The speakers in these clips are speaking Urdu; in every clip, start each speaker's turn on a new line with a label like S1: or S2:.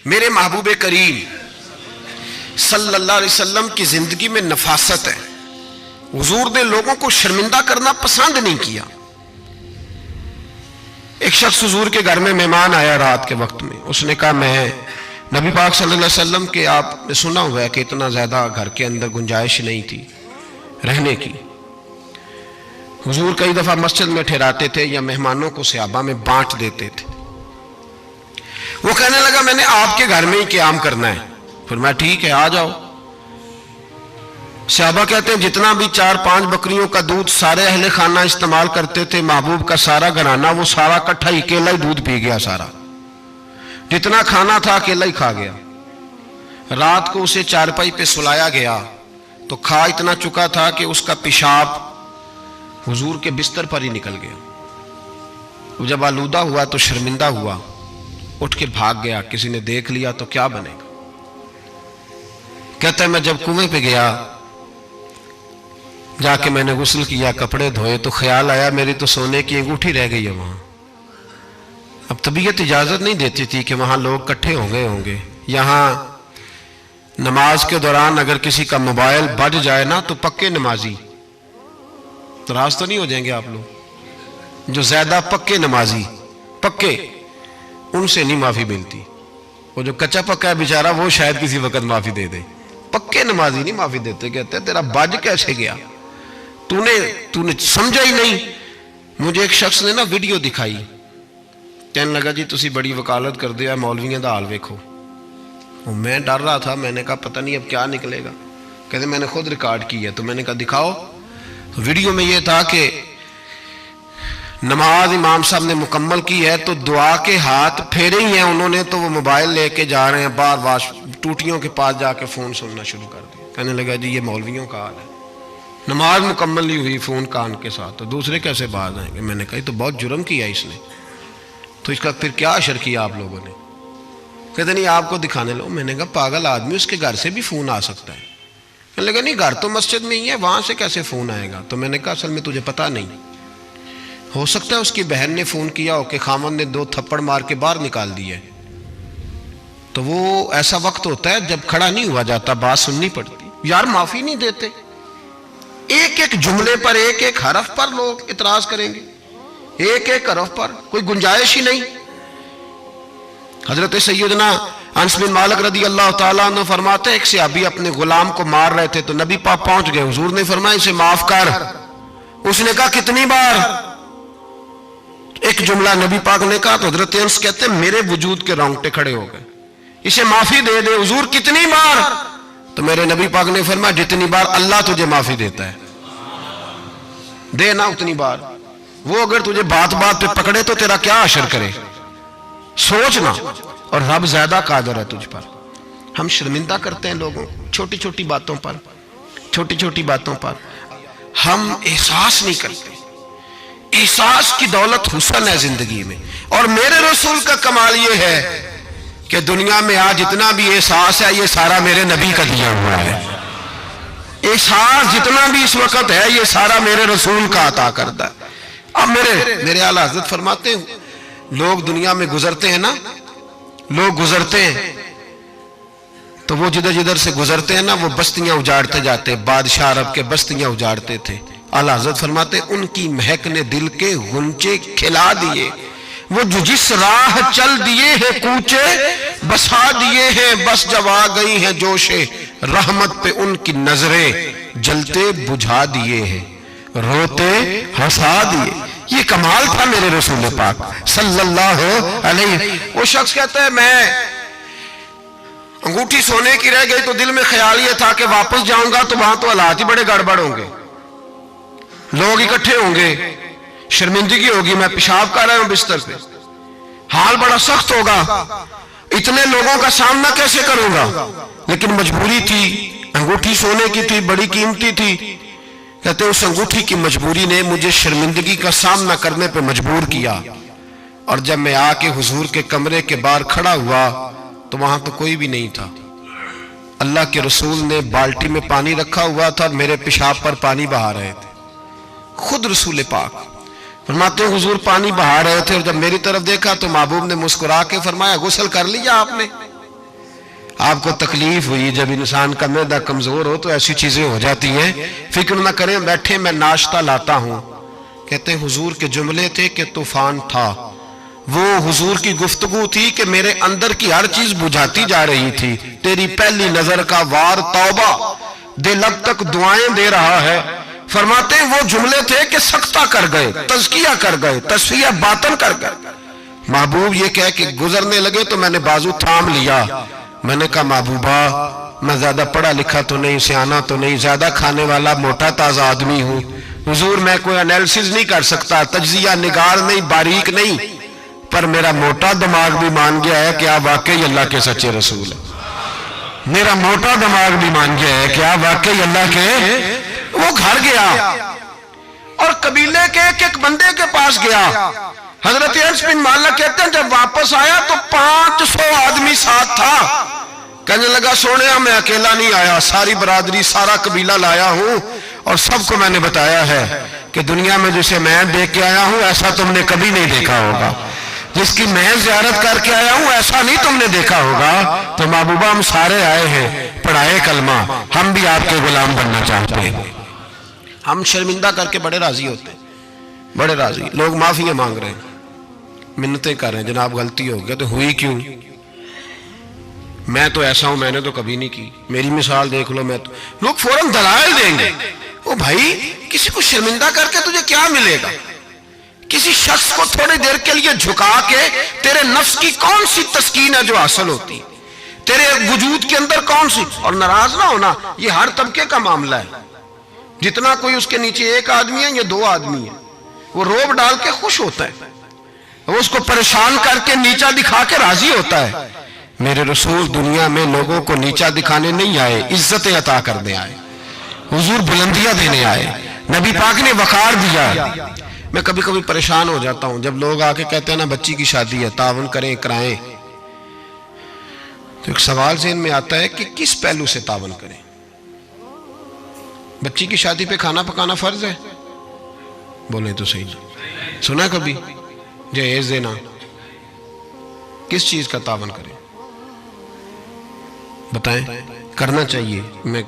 S1: میرے محبوب کریم صلی اللہ علیہ وسلم کی زندگی میں نفاست ہے. حضور نے لوگوں کو شرمندہ کرنا پسند نہیں کیا. ایک شخص حضور کے گھر میں مہمان آیا رات کے وقت میں. اس نے کہا میں نبی پاک صلی اللہ علیہ وسلم کے آپ نے سنا ہوا ہے کہ اتنا زیادہ گھر کے اندر گنجائش نہیں تھی رہنے کی. حضور کئی دفعہ مسجد میں ٹھہراتے تھے یا مہمانوں کو صحابہ میں بانٹ دیتے تھے. وہ کہنے لگا میں نے آپ کے گھر میں ہی قیام کرنا ہے. فرمایا ٹھیک ہے آ جاؤ. صحابہ کہتے ہیں جتنا بھی 4-5 بکریوں کا دودھ سارے اہل خانہ استعمال کرتے تھے، محبوب کا سارا گھرانہ وہ سارا کٹھا ہی اکیلا ہی دودھ پی گیا. سارا جتنا کھانا تھا اکیلا ہی کھا گیا. رات کو اسے چارپائی پہ سلایا گیا تو کھا اتنا چکا تھا کہ اس کا پیشاب حضور کے بستر پر ہی نکل گیا. وہ جب آلودہ ہوا تو شرمندہ ہوا، اٹھ کے بھاگ گیا. کسی نے دیکھ لیا تو کیا بنے گا. کہتا ہے میں جب کنویں پہ گیا، جا کے میں نے غسل کیا، کپڑے دھوئے تو خیال آیا میری تو سونے کی انگوٹھی رہ گئی ہے وہاں. اب طبیعت اجازت نہیں دیتی تھی کہ وہاں لوگ کٹھے ہو گئے ہوں گے. یہاں نماز کے دوران اگر کسی کا موبائل بج جائے نا تو پکے نمازی، ناراض تو نہیں ہو جائیں گے آپ لوگ، جو زیادہ پکے نمازی پکے ان سے نہیں معافی ملتی. وہ جو کچا پکا ہے بیچارہ وہ شاید کسی وقت معافی دے دے، پکے نمازی نہیں معافی دیتے. کہتے تیرا بج کیسے گیا، تو نے سمجھا ہی نہیں. مجھے ایک شخص نے نا ویڈیو دکھائی، کہنے لگا جی تسی بڑی وکالت کر دیا مولویاں دا حال ویکھو. میں ڈر رہا تھا، میں نے کہا پتہ نہیں اب کیا نکلے گا. کہتے میں نے خود ریکارڈ کی ہے. تو میں نے کہا دکھاؤ. ویڈیو میں یہ تھا کہ نماز امام صاحب نے مکمل کی ہے تو دعا کے ہاتھ پھیرے ہی ہیں انہوں نے، تو وہ موبائل لے کے جا رہے ہیں بار بار ٹوٹیوں کے پاس جا کے فون سننا شروع کر دیا. کہنے لگا جی یہ مولویوں کا حال ہے، نماز مکمل نہیں ہوئی فون کان کے ساتھ، تو دوسرے کیسے باز آئیں گے. میں نے کہا یہ تو بہت جرم کیا اس نے، تو اس کا پھر کیا اشر کیا آپ لوگوں نے. کہتے نہیں آپ کو دکھانے لو. میں نے کہا پاگل آدمی، اس کے گھر سے بھی فون آ سکتا ہے. کہنے لگا نہیں گھر تو مسجد میں ہی ہے، وہاں سے کیسے فون آئے گا. تو میں نے کہا اصل میں تجھے پتہ نہیں، ہو سکتا ہے اس کی بہن نے فون کیا ہو کہ خامن نے 2 تھپڑ مار کے باہر نکال دی ہے. تو وہ ایسا وقت ہوتا ہے جب کھڑا نہیں ہوا جاتا، بات سننی پڑتی. یار معافی نہیں دیتے، ایک ایک جملے پر ایک ایک حرف پر لوگ اعتراض کریں گے، ایک ایک حرف پر کوئی گنجائش ہی نہیں. حضرت سیدنا انس بن مالک رضی اللہ تعالیٰ عنہ فرماتے ایک صحابی اپنے غلام کو مار رہے تھے تو نبی پاک پہنچ گئے. حضور نے فرمایا اسے معاف کر. اس نے کہا کتنی بار؟ ایک جملہ نبی پاک نے کہا تو حضرت انس کہتے ہیں میرے وجود کے رونگٹے کھڑے ہو گئے. اسے معافی دے دے. حضور کتنی بار؟ تو میرے نبی پاک نے فرمایا جتنی بار اللہ تجھے معافی دیتا ہے دے نا اتنی بار. وہ اگر تجھے بات بات پہ پکڑے تو تیرا کیا اثر کرے، سوچنا. اور رب زیادہ قادر ہے تجھ پر. ہم شرمندہ کرتے ہیں لوگوں چھوٹی چھوٹی باتوں پر، چھوٹی چھوٹی باتوں پر ہم احساس نہیں کرتے. احساس کی دولت حسن ہے زندگی میں. اور میرے رسول کا کمال یہ ہے کہ دنیا میں آج جتنا بھی احساس ہے یہ سارا میرے نبی کا دیا ہوا ہے. احساس جتنا بھی اس وقت ہے یہ سارا میرے رسول کا عطا کرتا ہے. اب میرے اعلیٰ حضرت فرماتے ہیں لوگ دنیا میں گزرتے ہیں نا، لوگ گزرتے ہیں تو وہ جدھر جدھر سے گزرتے ہیں نا وہ بستیاں اجاڑتے جاتے. بادشاہ عرب کے بستیاں اجاڑتے تھے. اعلیٰ حضرت فرماتے ان کی مہک نے دل کے غنچے کھلا دیے. وہ جو جس راہ چل دیے ہیں کوچے بسا دیے ہیں، بس جب آ گئی ہیں جوش رحمت پہ ان کی نظریں جلتے بجھا دیے ہیں، روتے ہنسا دیے. یہ کمال تھا میرے رسول پاک صلی اللہ علیہ. وہ شخص کہتا ہے میں انگوٹھی سونے کی رہ گئی تو دل میں خیال یہ تھا کہ واپس جاؤں گا تو وہاں تو حالات ہی بڑے گڑبڑ ہوں گے، لوگ اکٹھے ہوں گے، شرمندگی ہوگی، میں پیشاب کر رہا ہوں بستر پہ، حال بڑا سخت ہوگا، اتنے لوگوں کا سامنا کیسے کروں گا. لیکن مجبوری تھی، انگوٹھی سونے کی تھی، بڑی قیمتی تھی. کہتے ہیں اس انگوٹھی کی مجبوری نے مجھے شرمندگی کا سامنا کرنے پہ مجبور کیا. اور جب میں آ کے حضور کے کمرے کے باہر کھڑا ہوا تو وہاں تو کوئی بھی نہیں تھا. اللہ کے رسول نے بالٹی میں پانی رکھا ہوا تھا اور میرے پیشاب پر پانی بہا رہے تھے. خود رسول پاک فرماتے ہیں حضور پانی بہا رہے تھے اور جب میری طرف دیکھا تو محبوب نے مسکرا کے فرمایا غسل کر لیا آپ نے؟ آپ کو تکلیف ہوئی جب انسان کا معدہ کمزور ہو تو ایسی چیزیں ہو جاتی ہیں، فکر نہ کریں، بیٹھے میں ناشتہ لاتا ہوں۔ کہتے ہیں حضور کے جملے تھے کہ طوفان تھا، وہ حضور کی گفتگو تھی کہ میرے اندر کی ہر چیز بجھاتی جا رہی تھی۔ تیری پہلی نظر کا وار توبہ، دل اب تک دعائیں دے رہا ہے۔ فرماتے ہیں وہ جملے تھے کہ سکتہ کر گئے، تزکیہ کر گئے، تصفیہ باطن کر گئے۔ محبوب یہ کہہ کہ گزرنے لگے تو میں نے بازو تھام لیا، میں نے کہا محبوبہ میں زیادہ پڑھا لکھا تو نہیں، سیانا تو نہیں، زیادہ کھانے والا موٹا تازہ آدمی ہوں، حضور میں کوئی انالیسز نہیں کر سکتا، تجزیہ نگار نہیں، باریک نہیں، پر میرا موٹا دماغ بھی مان گیا ہے کہ آپ واقعی اللہ کے سچے رسول ہیں۔ میرا موٹا دماغ بھی مان گیا ہے کہ آپ واقعی اللہ کے۔ وہ گھر گیا اور قبیلے کے ایک بندے کے پاس گیا۔ حضرت انس بن مالک کہتے ہیں جب واپس آیا تو 500 آدمی ساتھ تھا۔ کہنے لگا سونیا میں اکیلا نہیں آیا، ساری برادری سارا قبیلہ لایا ہوں اور سب کو میں نے بتایا ہے کہ دنیا میں جسے میں دیکھ کے آیا ہوں ایسا تم نے کبھی نہیں دیکھا ہوگا، جس کی میں زیارت کر کے آیا ہوں ایسا نہیں تم نے دیکھا ہوگا۔ تو محبوبہ ہم سارے آئے ہیں، پڑھائے کلمہ، ہم بھی آپ کے غلام بننا چاہتے ہیں۔ ہم شرمندہ کر کے بڑے راضی ہوتے ہیں، بڑے راضی، لوگ معافیاں مانگ رہے ہیں، منتیں کر رہے ہیں، جناب غلطی ہو گیا تو ہوئی کیوں؟ میں تو ایسا ہوں، میں نے تو کبھی نہیں کی، میری مثال دیکھ لو، میں تو، لوگ فوراً دلائل دیں گے۔ او بھائی کسی کو شرمندہ کر کے تجھے کیا ملے گا؟ کسی شخص کو تھوڑی دیر کے لیے جھکا کے تیرے نفس کی کون سی تسکین ہے جو حاصل ہوتی، تیرے وجود کے اندر کون سی؟ اور ناراض نہ ہونا، یہ ہر طبقے کا معاملہ ہے، جتنا کوئی اس کے نیچے ایک آدمی ہے یا 2 آدمی ہے، وہ روب ڈال کے خوش ہوتا ہے، وہ اس کو پریشان کر کے نیچا دکھا کے راضی ہوتا ہے۔ میرے رسول دنیا میں لوگوں کو نیچا دکھانے نہیں آئے، عزتیں عطا کرنے آئے، حضور بلندیاں دینے آئے، نبی پاک نے وقار دیا۔ میں کبھی کبھی پریشان ہو جاتا ہوں جب لوگ آ کے کہتے ہیں نا بچی کی شادی ہے، تعاون کریں کرائیں، تو ایک سوال ذہن میں آتا ہے کہ کس پہلو سے تعاون کریں؟ بچی کی شادی پہ کھانا پکانا فرض ہے؟ بولیں تو صحیح نہیں سنا کبھی؟ جہیز دینا، کس چیز کا تعاون کریں بتائیں؟ کرنا چاہیے۔ میں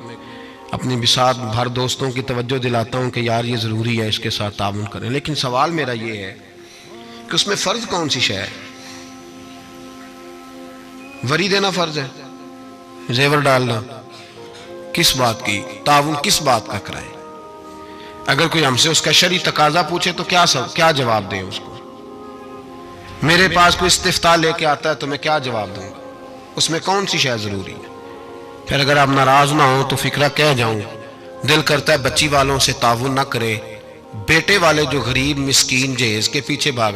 S1: اپنی بساط بھر دوستوں کی توجہ دلاتا ہوں کہ یار یہ ضروری ہے، اس کے ساتھ تعاون کریں، لیکن سوال میرا یہ ہے کہ اس میں فرض کون سی شے ہے؟ وری دینا فرض ہے، زیور ڈالنا، کس بات کی تعاون، کس بات کا کرائیں؟ اگر کوئی ہم سے اس کا شرعی تقاضا پوچھے تو کیا جواب دیں اس کو؟ میرے پاس کوئی استفتاء لے کے آتا ہے تو میں کیا جواب دوں گا؟ اس میں کون سی شے ضروری ہے؟ پھر اگر آپ ناراض نہ ہوں تو فکرہ کہہ جاؤں، دل کرتا ہے بچی والوں سے تعاون نہ کرے، بیٹے والے جو غریب مسکین جہیز کے پیچھے بھاگ